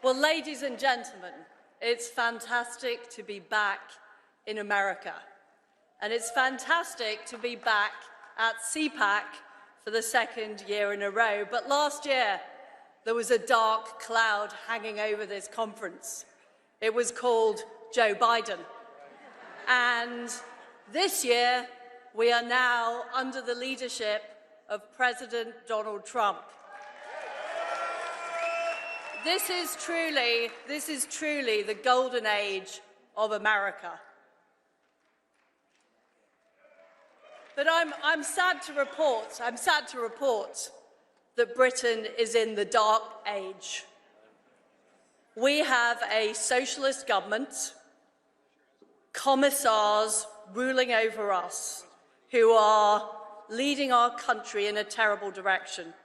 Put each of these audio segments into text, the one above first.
Well, ladies and gentlemen, it's fantastic to be back in America. And it's fantastic to be back at CPAC for the second year in a row. But last year, there was a dark cloud hanging over this conference. It was called Joe Biden. And this year, we are now under the leadership of President Donald Trump. This is truly the golden age of America. But I'm sad to report that Britain is in the dark age. We have a socialist government, commissars ruling over us, who are leading our country in a terrible direction.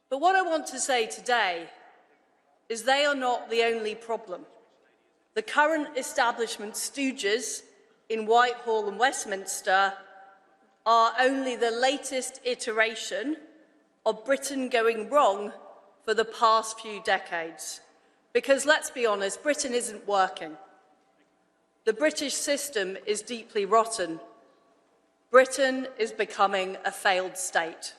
But what I want to say today is they are not the only problem. The current establishment stooges in Whitehall and Westminster are only the latest iteration of Britain going wrong for the past few decades. Because let's be honest, Britain isn't working. The British system is deeply rotten. Britain is becoming a failed state.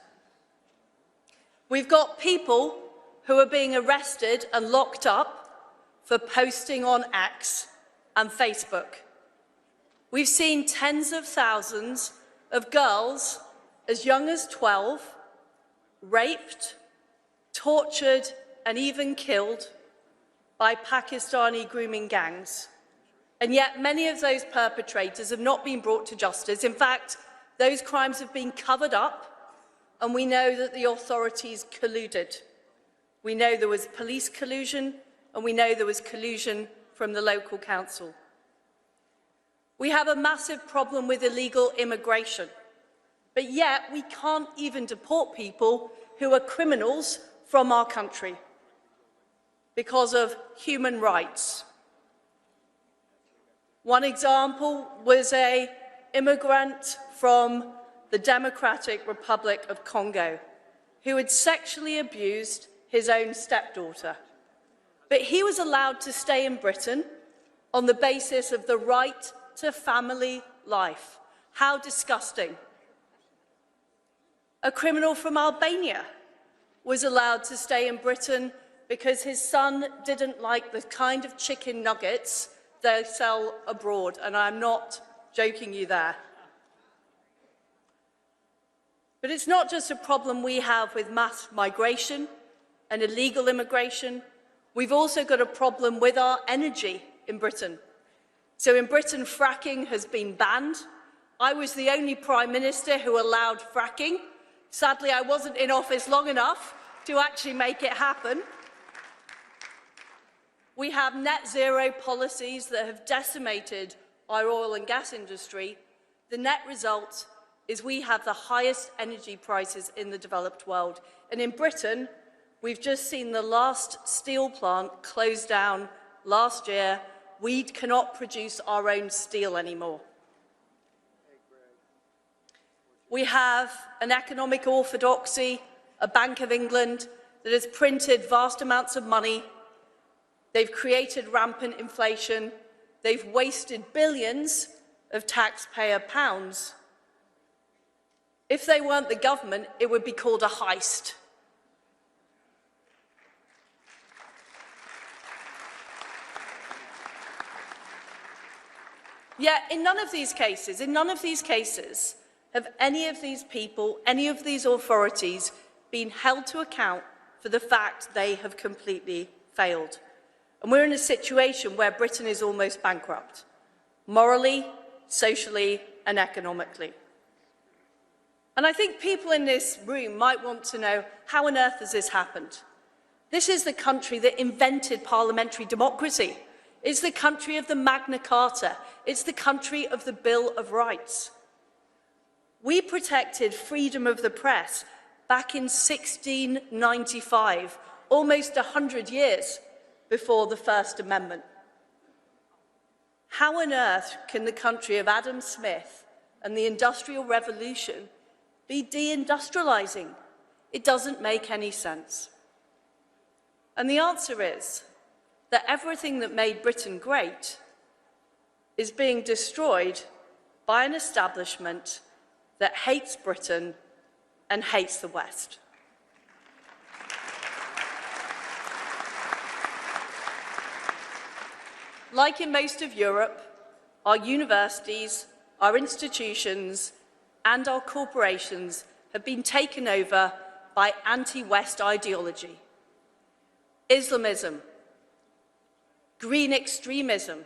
We've got people who are being arrested and locked up for posting on X and Facebook. We've seen tens of thousands of girls as young as 12 raped, tortured, and even killed by Pakistani grooming gangs. And yet many of those perpetrators have not been brought to justice. In fact, those crimes have been covered up, and we know that the authorities colluded. We know there was police collusion, and we know there was collusion from the local council. We have a massive problem with illegal immigration, but yet we can't even deport people who are criminals from our country because of human rights. One example was an immigrant from the Democratic Republic of Congo who had sexually abused his own stepdaughter. But he was allowed to stay in Britain on the basis of the right to family life. How disgusting. A criminal from Albania was allowed to stay in Britain because his son didn't like the kind of chicken nuggets they sell abroad, and I'm not joking you there. But it's not just a problem we have with mass migration and illegal immigration. We've also got a problem with our energy in Britain. So in Britain, fracking has been banned. I was the only Prime Minister who allowed fracking. Sadly, I wasn't in office long enough to actually make it happen. We have net zero policies that have decimated our oil and gas industry. The net result is we have the highest energy prices in the developed world. And in Britain, we've just seen the last steel plant close down last year. We cannot produce our own steel anymore. We have an economic orthodoxy, a Bank of England, that has printed vast amounts of money. They've created rampant inflation. They've wasted billions of taxpayer pounds. If they weren't the government, it would be called a heist. Yet, in none of these cases, have any of these people, any of these authorities been held to account for the fact they have completely failed. And we're in a situation where Britain is almost bankrupt, morally, socially, and economically. And I think people in this room might want to know, how on earth has this happened? This is the country that invented parliamentary democracy. It's the country of the Magna Carta. It's the country of the Bill of Rights. We protected freedom of the press back in 1695, almost 100 years before the First Amendment. How on earth can the country of Adam Smith and the Industrial Revolution be deindustrializing? It doesn't make any sense. And the answer is that everything that made Britain great is being destroyed by an establishment that hates Britain and hates the West. Like in most of Europe, our universities, our institutions, and our corporations have been taken over by anti-West ideology. Islamism, green extremism,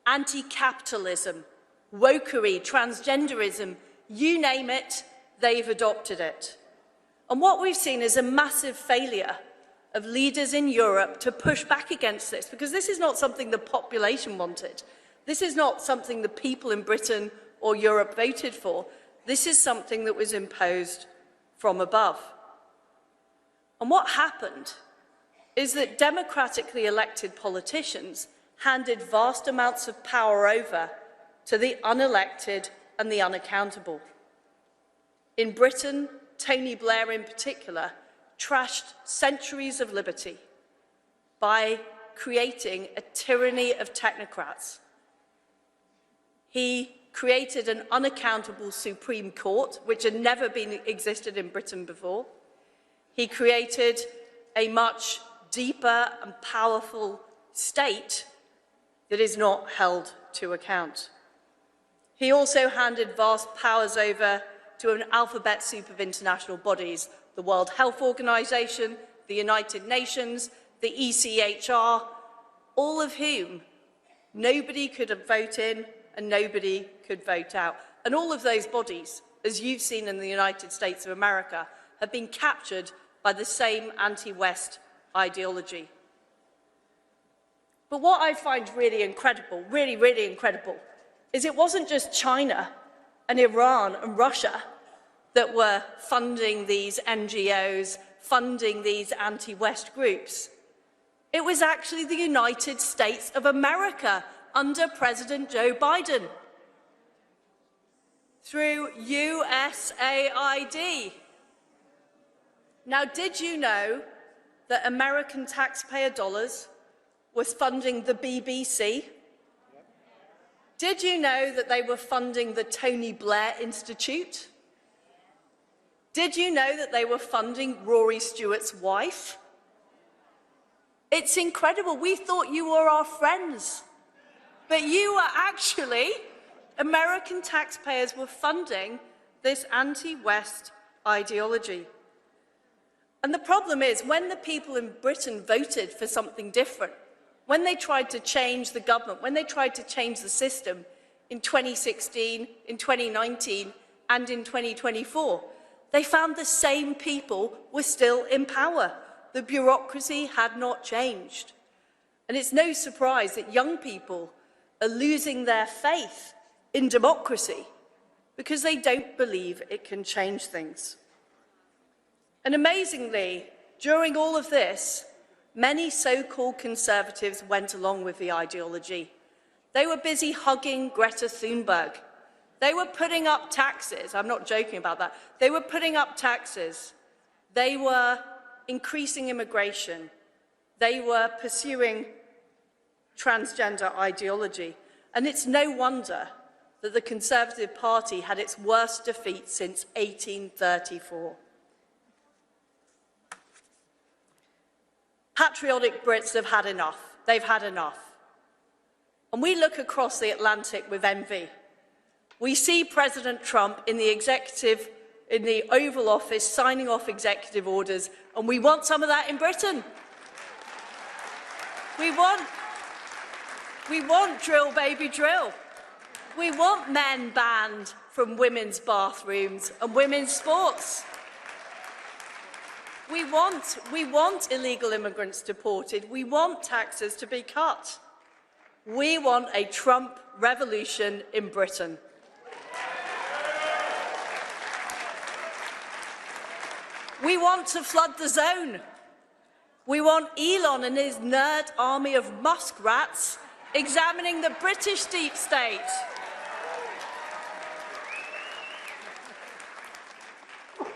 anti-capitalism, wokery, transgenderism, you name it, they've adopted it. And what we've seen is a massive failure of leaders in Europe to push back against this, because this is not something the population wanted. This is not something the people in Britain or Europe voted for. This is something that was imposed from above. And what happened is that democratically elected politicians handed vast amounts of power over to the unelected and the unaccountable. In Britain, Tony Blair in particular trashed centuries of liberty by creating a tyranny of technocrats. He created an unaccountable Supreme Court, which had never existed in Britain before. He created a much deeper and powerful state that is not held to account. He also handed vast powers over to an alphabet soup of international bodies, the World Health Organization, the United Nations, the ECHR, all of whom nobody could vote in and nobody could vote out. And all of those bodies, as you've seen in the United States of America, have been captured by the same anti-West ideology. But what I find really incredible, really incredible, is it wasn't just China and Iran and Russia that were funding these NGOs, funding these anti-West groups. It was actually the United States of America under President Joe Biden through USAID. Now, did you know that American taxpayer dollars was funding the BBC? Did you know that they were funding the Tony Blair Institute? Did you know that they were funding Rory Stewart's wife? It's incredible. We thought you were our friends, but you were actually, American taxpayers were funding this anti-West ideology. And the problem is, when the people in Britain voted for something different, when they tried to change the government, when they tried to change the system in 2016, in 2019, and in 2024, they found the same people were still in power. The bureaucracy had not changed. And it's no surprise that young people are losing their faith in democracy because they don't believe it can change things. And amazingly, during all of this, many so-called conservatives went along with the ideology. They were busy hugging Greta Thunberg. They were putting up taxes. I'm not joking about that. They were putting up taxes. They were increasing immigration. They were pursuing transgender ideology. And it's no wonder that the Conservative Party had its worst defeat since 1834. Patriotic Brits have had enough. They've had enough. And we look across the Atlantic with envy. We see President Trump in the Oval Office signing off executive orders, and we want some of that in Britain. We want drill, baby, drill. We want men banned from women's bathrooms and women's sports. We want illegal immigrants deported. We want taxes to be cut. We want a Trump revolution in Britain. We want to flood the zone. We want Elon and his nerd army of muskrats examining the British deep state.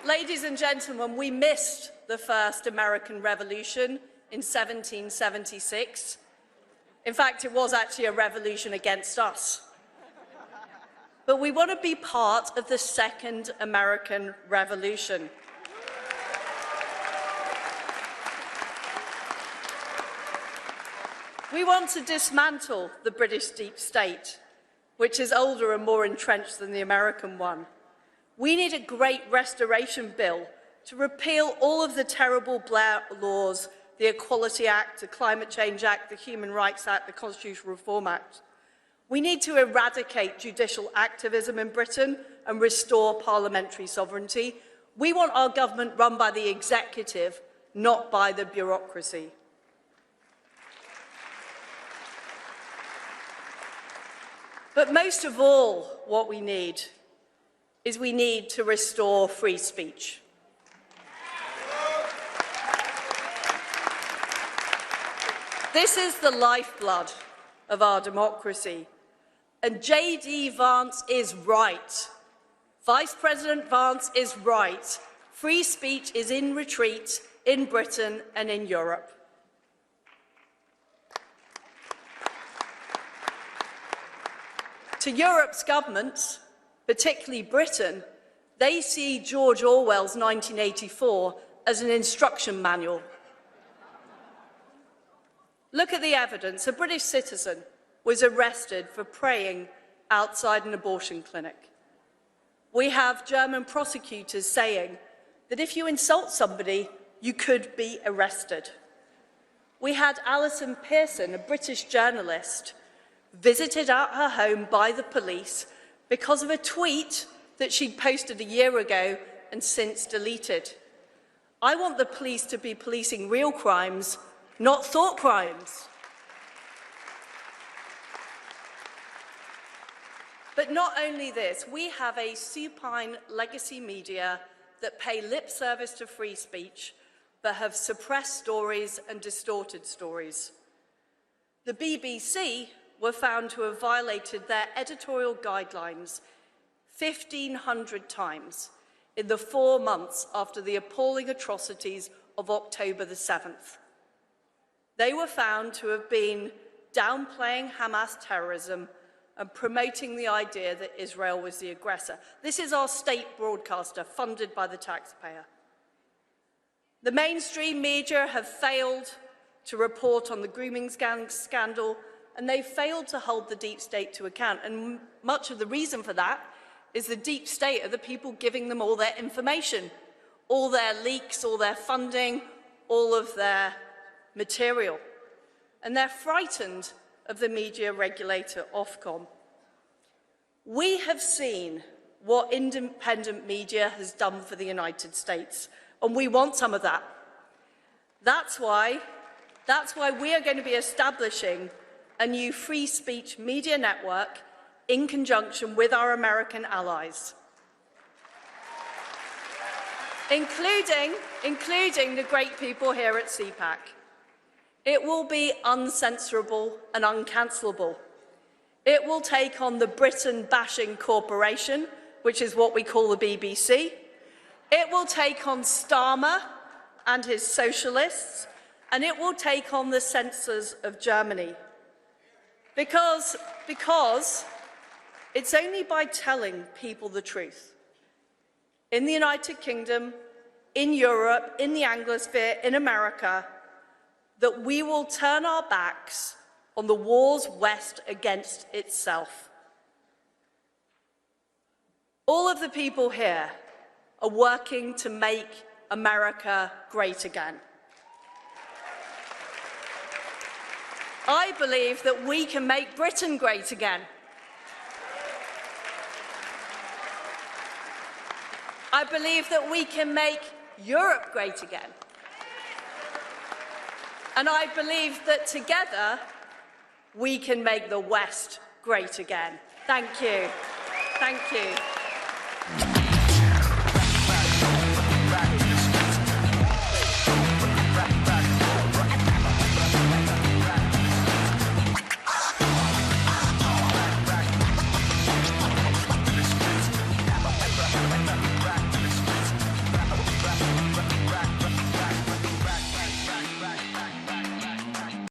Ladies and gentlemen, we missed the first American Revolution in 1776. In fact, it was actually a revolution against us. But we want to be part of the Second American Revolution. We want to dismantle the British deep state, which is older and more entrenched than the American one. We need a great restoration bill to repeal all of the terrible Blair laws, the Equality Act, the Climate Change Act, the Human Rights Act, the Constitutional Reform Act. We need to eradicate judicial activism in Britain and restore parliamentary sovereignty. We want our government run by the executive, not by the bureaucracy. But most of all, what we need is we need to restore free speech. This is the lifeblood of our democracy. And J.D. Vance is right. Vice President Vance is right. Free speech is in retreat in Britain and in Europe. To Europe's governments, particularly Britain, they see George Orwell's 1984 as an instruction manual. Look at the evidence. A British citizen was arrested for praying outside an abortion clinic. We have German prosecutors saying that if you insult somebody, you could be arrested. We had Alison Pearson, a British journalist, visited at her home by the police because of a tweet that she'd posted a year ago and since deleted. I want the police to be policing real crimes, not thought crimes. But not only this, we have a supine legacy media that pay lip service to free speech, but have suppressed stories and distorted stories. The BBC were found to have violated their editorial guidelines 1,500 times in the 4 months after the appalling atrocities of October the 7th. They were found to have been downplaying Hamas terrorism and promoting the idea that Israel was the aggressor. This is our state broadcaster, funded by the taxpayer. The mainstream media have failed to report on the grooming scandal, and they failed to hold the deep state to account. And much of the reason for that is the deep state are the people giving them all their information, all their leaks, all their funding, all of their material. And they're frightened of the media regulator, Ofcom. We have seen what independent media has done for the United States, and we want some of that. That's why we are going to be establishing a new free speech media network in conjunction with our American allies, including the great people here at CPAC. It will be uncensorable and uncancelable. It will take on the Britain-bashing corporation, which is what we call the BBC. It will take on Starmer and his socialists, and it will take on the censors of Germany. Because it's only by telling people the truth, in the United Kingdom, in Europe, in the Anglosphere, in America, that we will turn our backs on the war's West against itself. All of the people here are working to make America great again. I believe that we can make Britain great again. I believe that we can make Europe great again. And I believe that together we can make the West great again. Thank you. Thank you.